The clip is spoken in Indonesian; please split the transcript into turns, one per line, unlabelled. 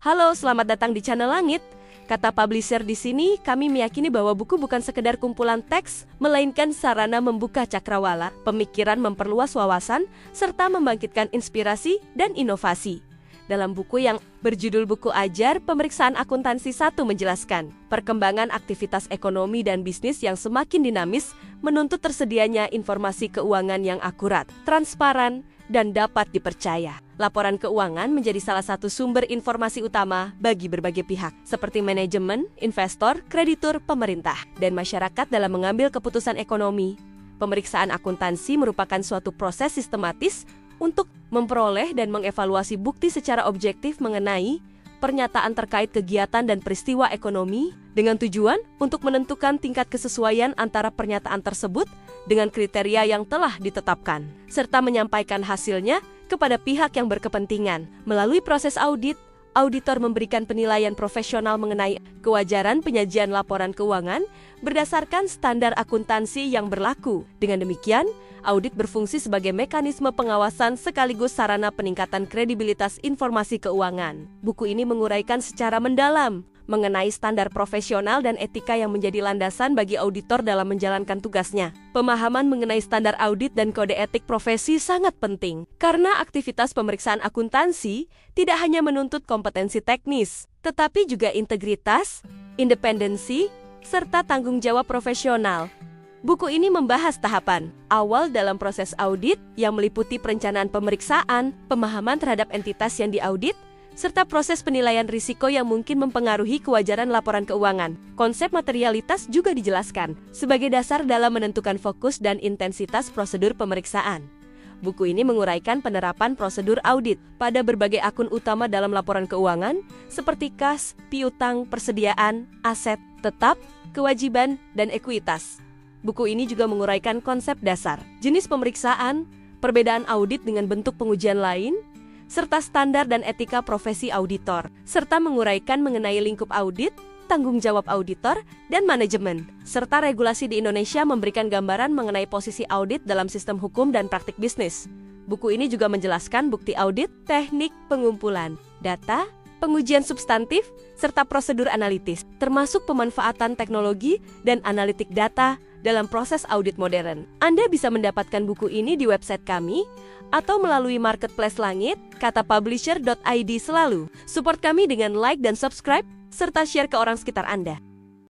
Halo, selamat datang di channel Langit. Kata publisher di sini, kami meyakini bahwa buku bukan sekedar kumpulan teks, melainkan sarana membuka cakrawala, pemikiran memperluas wawasan, serta membangkitkan inspirasi dan inovasi. Dalam buku yang berjudul Buku Ajar, Pemeriksaan Akuntansi 1 menjelaskan, perkembangan aktivitas ekonomi dan bisnis yang semakin dinamis menuntut tersedianya informasi keuangan yang akurat, transparan, dan dapat dipercaya. Laporan keuangan menjadi salah satu sumber informasi utama bagi berbagai pihak, seperti manajemen, investor, kreditur, pemerintah, dan masyarakat dalam mengambil keputusan ekonomi. Pemeriksaan akuntansi merupakan suatu proses sistematis untuk memperoleh dan mengevaluasi bukti secara objektif mengenai pernyataan terkait kegiatan dan peristiwa ekonomi dengan tujuan untuk menentukan tingkat kesesuaian antara pernyataan tersebut dengan kriteria yang telah ditetapkan, serta menyampaikan hasilnya kepada pihak yang berkepentingan. Melalui proses audit, auditor memberikan penilaian profesional mengenai kewajaran penyajian laporan keuangan berdasarkan standar akuntansi yang berlaku. Dengan demikian, audit berfungsi sebagai mekanisme pengawasan sekaligus sarana peningkatan kredibilitas informasi keuangan. Buku ini menguraikan secara mendalam mengenai standar profesional dan etika yang menjadi landasan bagi auditor dalam menjalankan tugasnya. Pemahaman mengenai standar audit dan kode etik profesi sangat penting, karena aktivitas pemeriksaan akuntansi tidak hanya menuntut kompetensi teknis, tetapi juga integritas, independensi, serta tanggung jawab profesional. Buku ini membahas tahapan awal dalam proses audit yang meliputi perencanaan pemeriksaan, pemahaman terhadap entitas yang diaudit, serta proses penilaian risiko yang mungkin mempengaruhi kewajaran laporan keuangan. Konsep materialitas juga dijelaskan sebagai dasar dalam menentukan fokus dan intensitas prosedur pemeriksaan. Buku ini menguraikan penerapan prosedur audit pada berbagai akun utama dalam laporan keuangan seperti kas, piutang, persediaan, aset, tetap, kewajiban, dan ekuitas. Buku ini juga menguraikan konsep dasar, jenis pemeriksaan, perbedaan audit dengan bentuk pengujian lain, serta standar dan etika profesi auditor, serta menguraikan mengenai lingkup audit, tanggung jawab auditor, dan manajemen, serta regulasi di Indonesia memberikan gambaran mengenai posisi audit dalam sistem hukum dan praktik bisnis. Buku ini juga menjelaskan bukti audit, teknik pengumpulan data, pengujian substantif, serta prosedur analitis, termasuk pemanfaatan teknologi dan analitik data dalam proses audit modern. Anda bisa mendapatkan buku ini di website kami atau melalui marketplace Langit, kata publisher.id selalu. Support kami dengan like dan subscribe, serta share ke orang sekitar Anda.